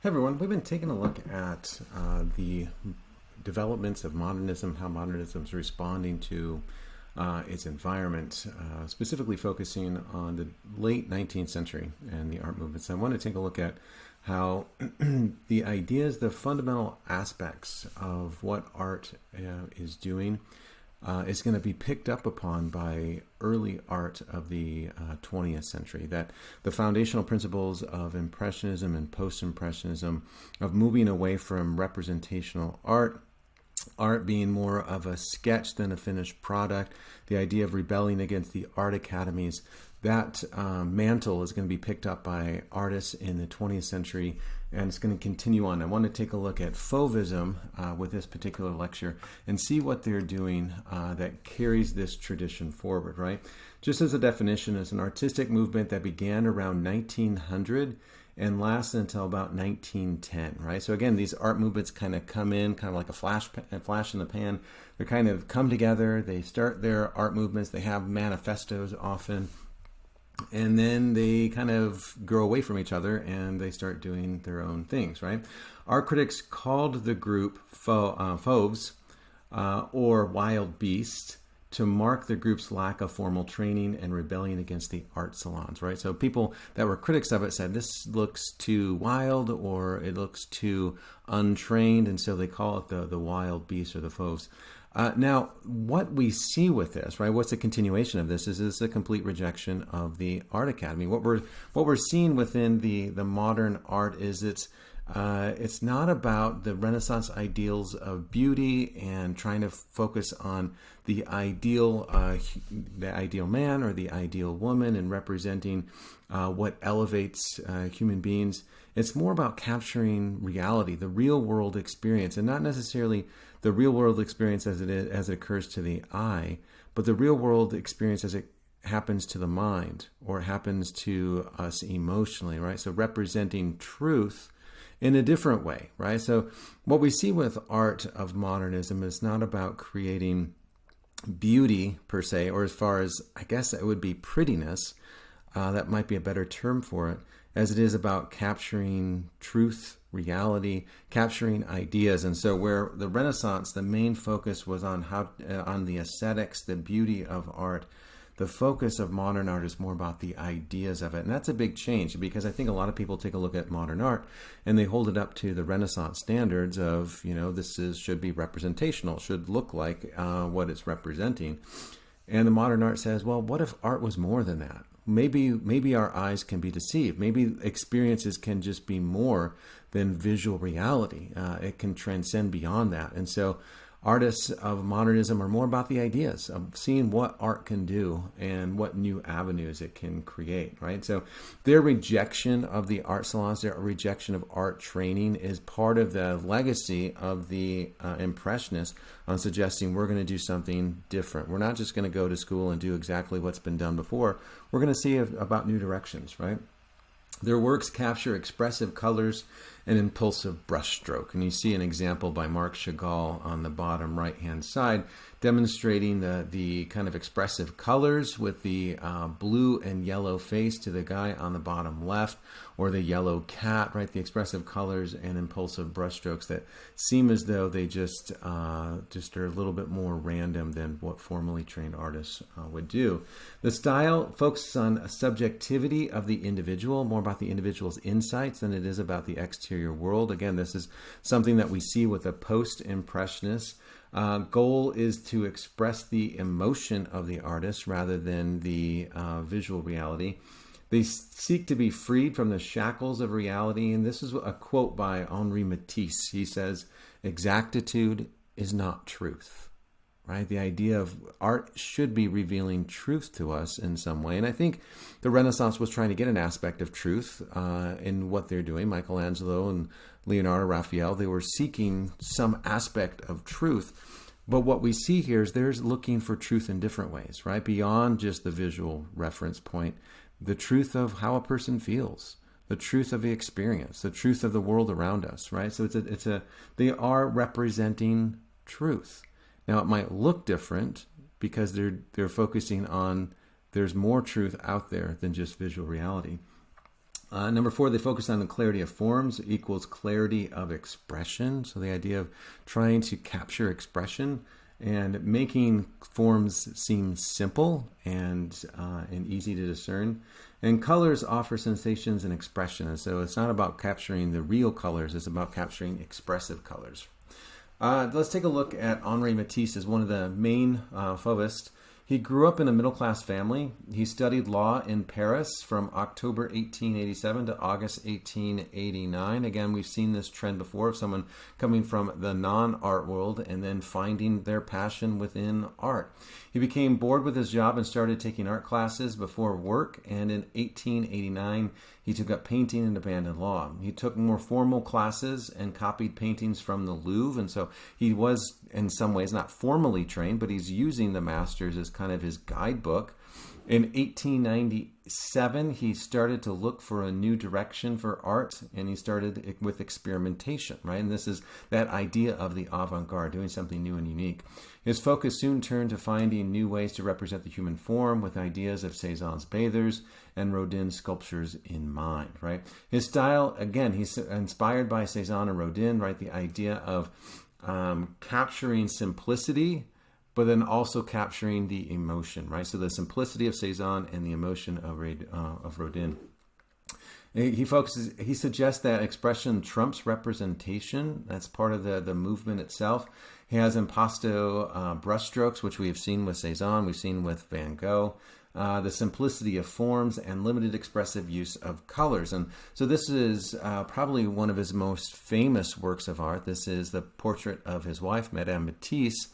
Hey everyone, we've been taking a look at the developments of modernism, how modernism is responding to its environment, specifically focusing on the late 19th century and the art movements. I want to take a look at how the ideas, the fundamental aspects of what art is doing is going to be picked up upon by early art of the 20th century. That the foundational principles of Impressionism and Post-Impressionism, of moving away from representational art being more of a sketch than a finished product, the idea of rebelling against the art academies, that mantle is going to be picked up by artists in the 20th century, and it's going to continue on. I want to take a look at Fauvism with this particular lecture and see what they're doing that carries this tradition forward, right? Just as a definition, it's an artistic movement that began around 1900 and lasted until about 1910, right? So again, these art movements kind of come in, kind of like a flash in the pan. They kind of come together, they start their art movements, they have manifestos often, and then they kind of grow away from each other and they start doing their own things, right? Art critics called the group Fauves or Wild Beasts to mark the group's lack of formal training and rebellion against the art salons, right? So people that were critics of it said this looks too wild or it looks too untrained, and so they call it the Wild Beasts or the Fauves. Now, what we see with this, right? What's the continuation of this? Is a complete rejection of the art academy. What we're seeing within the modern art is it's not about the Renaissance ideals of beauty and trying to focus on the ideal man or the ideal woman and representing what elevates human beings. It's more about capturing reality, the real world experience, and not necessarily the real world experience as it occurs to the eye, but the real world experience as it happens to the mind or happens to us emotionally, right? So representing truth in a different way, right? So what we see with art of modernism is not about creating beauty per se, or as far as, I guess it would be prettiness, that might be a better term for it, as it is about capturing truth, reality, capturing ideas. And so where the Renaissance, the main focus was on on the aesthetics, the beauty of art, the focus of modern art is more about the ideas of it. And that's a big change, because I think a lot of people take a look at modern art and they hold it up to the Renaissance standards of, should be representational, should look like what it's representing. And the modern art says, well, what if art was more than that? Maybe our eyes can be deceived. Maybe experiences can just be more than visual reality. It can transcend beyond that. And so artists of modernism are more about the ideas of seeing what art can do and what new avenues it can create, right? So their rejection of the art salons, their rejection of art training is part of the legacy of the Impressionists on suggesting we're going to do something different. We're not just going to go to school and do exactly what's been done before. We're going to see about new directions, right? Their works capture expressive colors and impulsive brushstroke. And you see an example by Marc Chagall on the bottom right-hand side, demonstrating the kind of expressive colors with the blue and yellow face to the guy on the bottom left, or the yellow cat, right? The expressive colors and impulsive brushstrokes that seem as though they just are a little bit more random than what formally trained artists would do. The style focuses on subjectivity of the individual, more about the individual's insights than it is about the exterior world. Again, this is something that we see with the post-impressionists. Goal is to express the emotion of the artist rather than the visual reality. They seek to be freed from the shackles of reality. And this is a quote by Henri Matisse. He says, "Exactitude is not truth." Right? The idea of art should be revealing truth to us in some way. And I think the Renaissance was trying to get an aspect of truth in what they're doing. Michelangelo and Leonardo, Raphael, they were seeking some aspect of truth. But what we see here is they're looking for truth in different ways, right? Beyond just the visual reference point, the truth of how a person feels, the truth of the experience, the truth of the world around us, right? So they are representing truth. Now, it might look different because they're focusing on there's more truth out there than just visual reality. Number 4, they focus on the clarity of forms equals clarity of expression. So the idea of trying to capture expression and making forms seem simple and easy to discern. And colors offer sensations and expression. And so it's not about capturing the real colors, it's about capturing expressive colors. Let's take a look at Henri Matisse as one of the main Fauvists. He grew up in a middle-class family. He studied law in Paris from October 1887 to August 1889. Again, we've seen this trend before of someone coming from the non-art world and then finding their passion within art. He became bored with his job and started taking art classes before work, and in 1889, he took up painting and abandoned law. He took more formal classes and copied paintings from the Louvre, and so he was, in some ways, not formally trained, but he's using the masters as kind of his guidebook. In 1897, he started to look for a new direction for art, and he started with experimentation, right? And this is that idea of the avant-garde, doing something new and unique. His focus soon turned to finding new ways to represent the human form with ideas of Cézanne's bathers and Rodin's sculptures in mind, right? His style, again, he's inspired by Cézanne and Rodin, right? The idea of capturing simplicity, but then also capturing the emotion, right? So the simplicity of Cézanne and the emotion of Rodin. He suggests that expression trumps representation. That's part of the movement itself. He has impasto brushstrokes, which we have seen with Cézanne, we've seen with Van Gogh. The simplicity of forms and limited expressive use of colors. And so this is probably one of his most famous works of art. This is the portrait of his wife, Madame Matisse.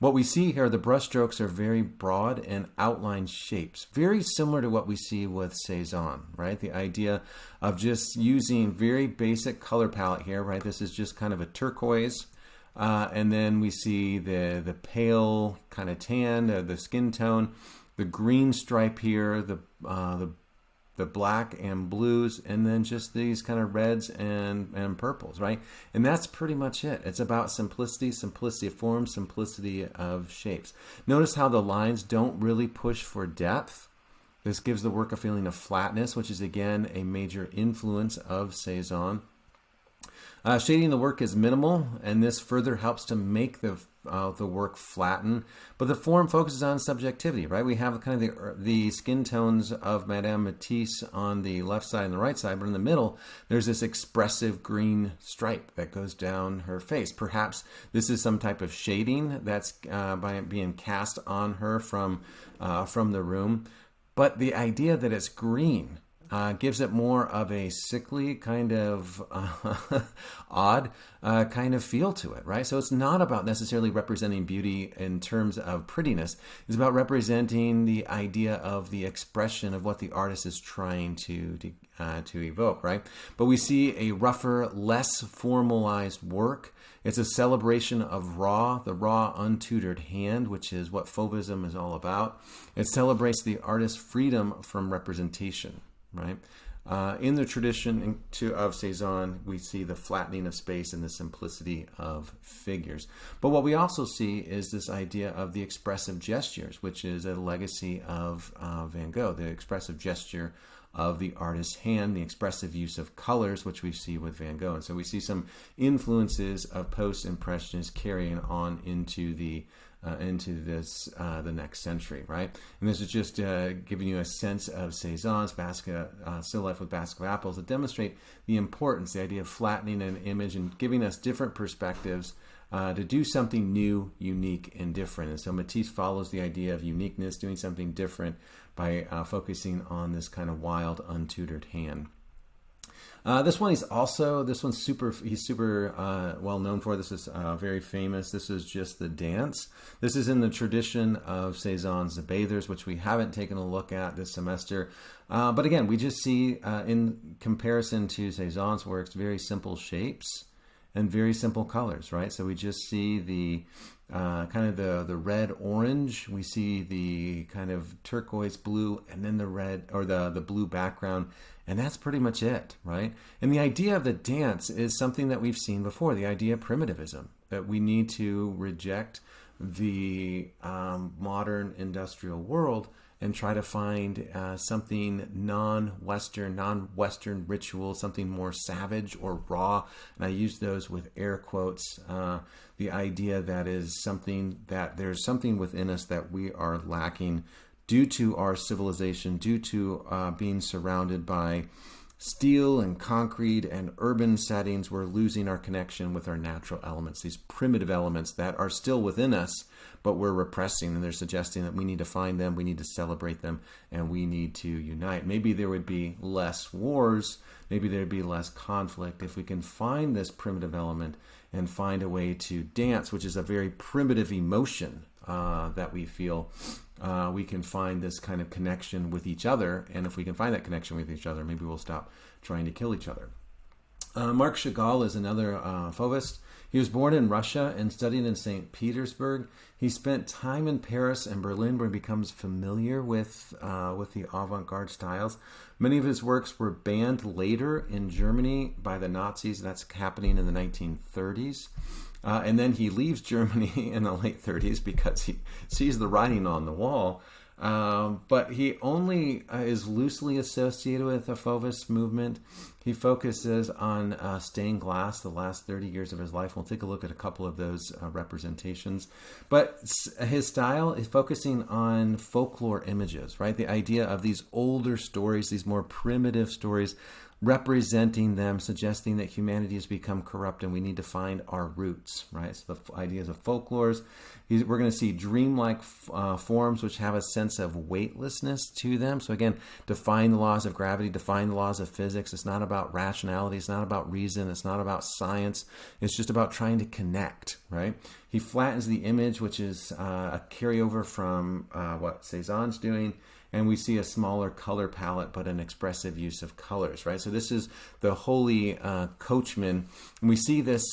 What we see here, the brushstrokes are very broad and outlined shapes, very similar to what we see with Cézanne, right? The idea of just using very basic color palette here, right? This is just kind of a turquoise, and then we see the pale kind of tan, the skin tone, the green stripe here, the black and blues, and then just these kind of reds and purples, right? And that's pretty much it. It's about simplicity, simplicity of form, simplicity of shapes. Notice how the lines don't really push for depth. This gives the work a feeling of flatness, which is, again, a major influence of Cézanne. Shading the work is minimal, and this further helps to make the work flatten. But the form focuses on subjectivity, right? We have kind of the skin tones of Madame Matisse on the left side and the right side, but in the middle, there's this expressive green stripe that goes down her face. Perhaps this is some type of shading that's being cast on her from the room. But the idea that it's green gives it more of a sickly kind of odd kind of feel to it, right? So it's not about necessarily representing beauty in terms of prettiness. It's about representing the idea of the expression of what the artist is trying to evoke, right? But we see a rougher, less formalized work. It's a celebration of the raw, untutored hand, which is what Fauvism is all about. It celebrates the artist's freedom from representation. Right? In the tradition of Cézanne, we see the flattening of space and the simplicity of figures. But what we also see is this idea of the expressive gestures, which is a legacy of Van Gogh, the expressive gesture of the artist's hand, the expressive use of colors, which we see with Van Gogh. And so we see some influences of post-impressionists carrying on into the next century, right? And this is just giving you a sense of Cézanne's still life with basket of apples that demonstrate the importance, the idea of flattening an image and giving us different perspectives to do something new, unique, and different. And so Matisse follows the idea of uniqueness, doing something different by focusing on this kind of wild, untutored hand. This one's super well known for. This is very famous. This is just the dance. This is in the tradition of Cézanne's The Bathers, which we haven't taken a look at this semester. But again, we just see in comparison to Cézanne's works, very simple shapes and very simple colors, right? So we just see the kind of the red orange. We see the kind of turquoise blue, and then the red or the blue background. And that's pretty much it, right? And the idea of the dance is something that we've seen before, the idea of primitivism, that we need to reject the modern industrial world and try to find something non-Western ritual, something more savage or raw. And I use those with air quotes. The idea that there's something within us that we are lacking due to our civilization, due to being surrounded by steel and concrete and urban settings. We're losing our connection with our natural elements, these primitive elements that are still within us, but we're repressing, and they're suggesting that we need to find them, we need to celebrate them, and we need to unite. Maybe there would be less wars, maybe there would be less conflict if we can find this primitive element and find a way to dance, which is a very primitive emotion that we feel. We can find this kind of connection with each other, and if we can find that connection with each other, maybe we'll stop trying to kill each other. Marc Chagall is another Fauvist. He was born in Russia and studied in St. Petersburg. He spent time in Paris and Berlin, where he becomes familiar with the avant-garde styles. Many of his works were banned later in Germany by the Nazis. That's happening in the 1930s. And then he leaves Germany in the late 30s because he sees the writing on the wall. But he only is loosely associated with the Fauvist movement. He focuses on stained glass the last 30 years of his life. We'll take a look at a couple of those representations. But his style is focusing on folklore images, right? The idea of these older stories, these more primitive stories, representing them, suggesting that humanity has become corrupt and we need to find our roots, right? So the ideas of folklores. We're going to see dreamlike forms which have a sense of weightlessness to them. So again, define the laws of gravity, define the laws of physics. It's not about rationality. It's not about reason. It's not about science. It's just about trying to connect, right? He flattens the image, which is a carryover from what Cézanne's doing. And we see a smaller color palette, but an expressive use of colors, right? So this is the holy coachman. And we see this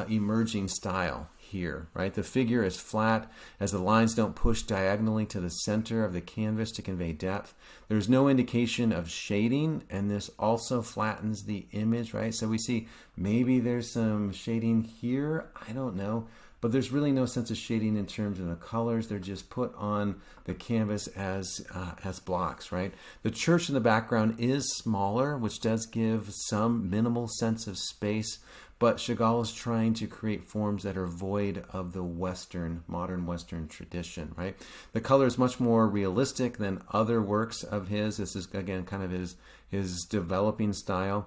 emerging style here, right? The figure is flat as the lines don't push diagonally to the center of the canvas to convey depth. There's no indication of shading, and this also flattens the image, right? So we see maybe there's some shading here. I don't know. But there's really no sense of shading in terms of the colors. They're just put on the canvas as blocks, right? The church in the background is smaller, which does give some minimal sense of space, but Chagall is trying to create forms that are void of the modern Western tradition, right? The color is much more realistic than other works of his. This is, again, kind of his developing style.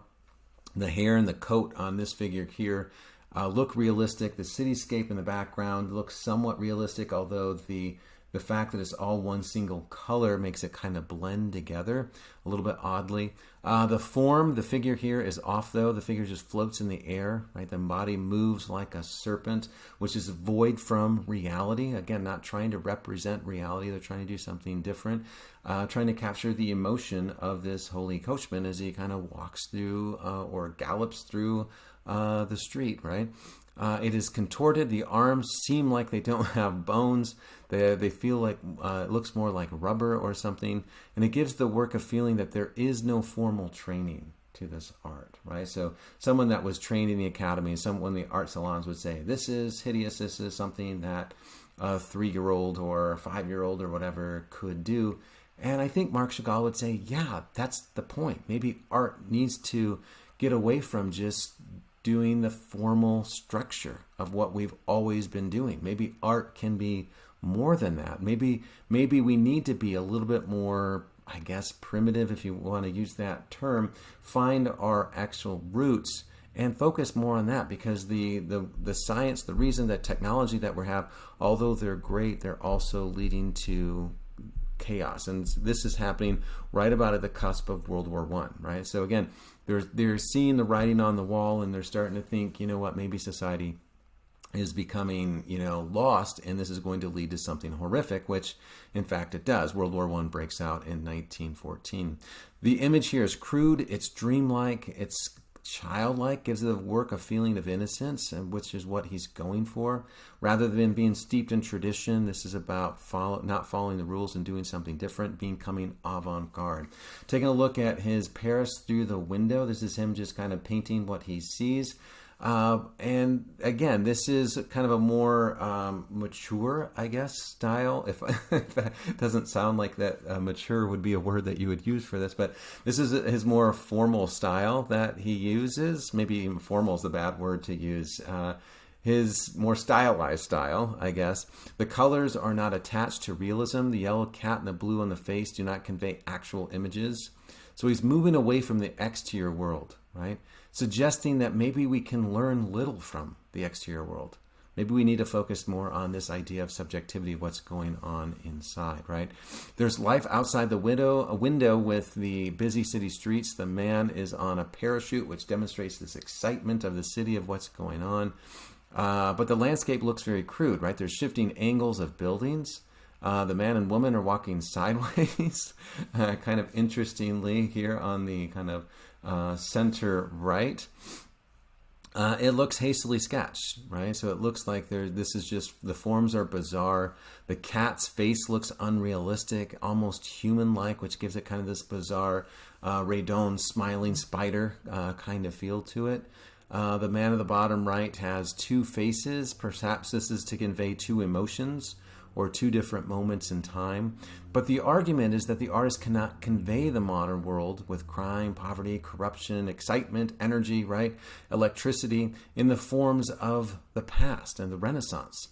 The hair and the coat on this figure here look realistic. The cityscape in the background looks somewhat realistic, although the fact that it's all one single color makes it kind of blend together a little bit oddly. The figure here is off though. The figure just floats in the air, right? The body moves like a serpent, which is void from reality. Again, not trying to represent reality. They're trying to do something different, trying to capture the emotion of this holy coachman as he kind of walks through or gallops through the street, right? It is contorted. The arms seem like they don't have bones. They feel like it looks more like rubber or something. And it gives the work a feeling that there is no formal training to this art, right? So someone that was trained in the academy, someone in the art salons would say, this is hideous. This is something that a 3-year-old or a 5-year-old or whatever could do. And I think Marc Chagall would say, yeah, that's the point. Maybe art needs to get away from just doing the formal structure of what we've always been doing. Maybe art can be more than that. Maybe we need to be a little bit more, I guess, primitive, if you want to use that term, find our actual roots and focus more on that, because the science, the reason that technology that we have, although they're great, they're also leading to chaos. And this is happening right about at the cusp of World War I, right? So again, they're seeing the writing on the wall, and they're starting to think, you know what, maybe society is becoming, lost, and this is going to lead to something horrific, which in fact it does. World War I breaks out in 1914. The image here is crude, it's dreamlike, it's childlike, gives the work a feeling of innocence, which is what he's going for. Rather than being steeped in tradition, this is about not following the rules and doing something different, becoming avant-garde. Taking a look at his Paris through the window, this is him just kind of painting what he sees. And again, this is kind of a more mature, I guess, style. If that doesn't sound like that, mature would be a word that you would use for this, but this is his more formal style that he uses. Maybe even formal is the bad word to use. His more stylized style, I guess. The colors are not attached to realism. The yellow cat and the blue on the face do not convey actual images. So he's moving away from the exterior world, right? Suggesting that maybe we can learn little from the exterior world. Maybe we need to focus more on this idea of subjectivity, what's going on inside, right? There's life outside the window, a window with the busy city streets. The man is on a parachute, which demonstrates this excitement of the city, of what's going on. But the landscape looks very crude, right? There's shifting angles of buildings. The man and woman are walking sideways, kind of interestingly here on the kind of center right. It looks hastily sketched, right? So it looks like this is just, the forms are bizarre. The cat's face looks unrealistic, almost human-like, which gives it kind of this bizarre Radon smiling spider kind of feel to it. The man at the bottom right has two faces. Perhaps this is to convey two emotions or two different moments in time. But the argument is that the artist cannot convey the modern world with crime, poverty, corruption, excitement, energy, right? Electricity in the forms of the past and the Renaissance.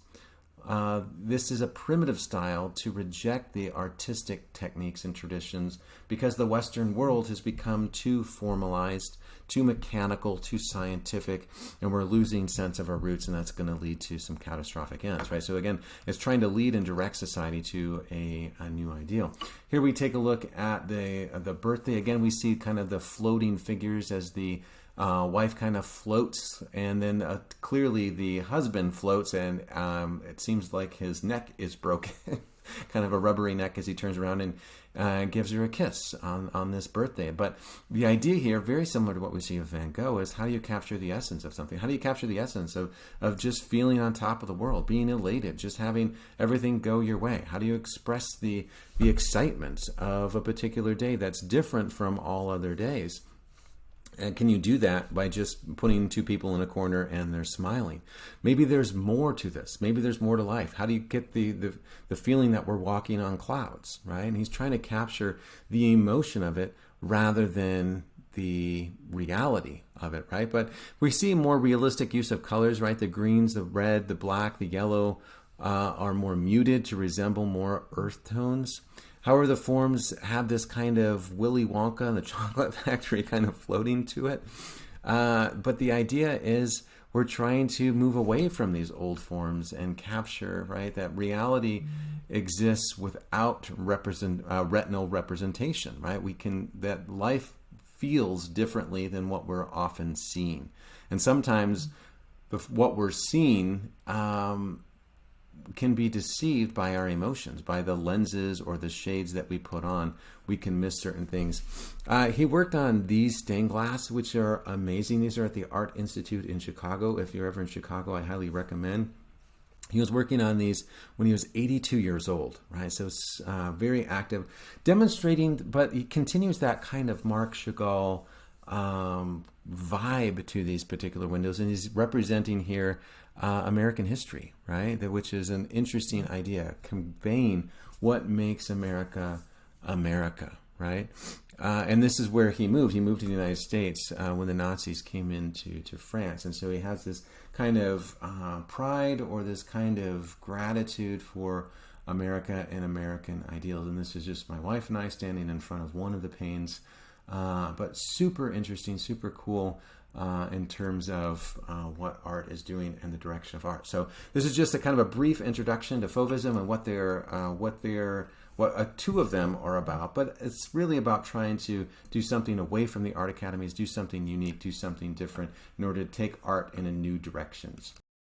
This is a primitive style to reject the artistic techniques and traditions because the Western world has become too formalized, too mechanical, too scientific, and we're losing sense of our roots, and that's going to lead to some catastrophic ends, right? So again, it's trying to lead and direct society to a new ideal. Here we take a look at the birthday. Again, we see kind of the floating figures as the wife kind of floats, and then clearly the husband floats, and it seems like his neck is broken, kind of a rubbery neck as he turns around and gives her a kiss on this birthday. But the idea here, very similar to what we see of Van Gogh, is how do you capture the essence of something? How do you capture the essence of just feeling on top of the world, being elated, just having everything go your way? How do you express the excitement of a particular day that's different from all other days? And can you do that by just putting two people in a corner and they're smiling? Maybe there's more to this. Maybe there's more to life. How do you get the feeling that we're walking on clouds, right? And he's trying to capture the emotion of it rather than the reality of it, right? But we see more realistic use of colors, right? The greens, the red, the black, the yellow are more muted to resemble more earth tones. However, the forms have this kind of Willy Wonka and the Chocolate Factory kind of floating to it. But the idea is we're trying to move away from these old forms and capture, right, that reality exists without retinal representation, right? That life feels differently than what we're often seeing. And sometimes what we're seeing can be deceived by our emotions, by the lenses or the shades that we put on. We can miss certain things. He worked on these stained glass, which are amazing. These are at the Art Institute in Chicago. If you're ever in Chicago, I highly recommend. He was working on these when he was 82 years old, right? So it's very active, demonstrating, but he continues that kind of Marc Chagall vibe to these particular windows, and he's representing here American history, right? Which is an interesting idea, conveying what makes America America, right? And this is where he moved. He moved to the United States when the Nazis came into France, and so he has this kind of pride or this kind of gratitude for America and American ideals. And this is just my wife and I standing in front of one of the panes, but super interesting, super cool. In terms of what art is doing and the direction of art. So this is just a kind of a brief introduction to Fauvism and what two of them are about. But it's really about trying to do something away from the art academies, do something unique, do something different in order to take art in a new directions.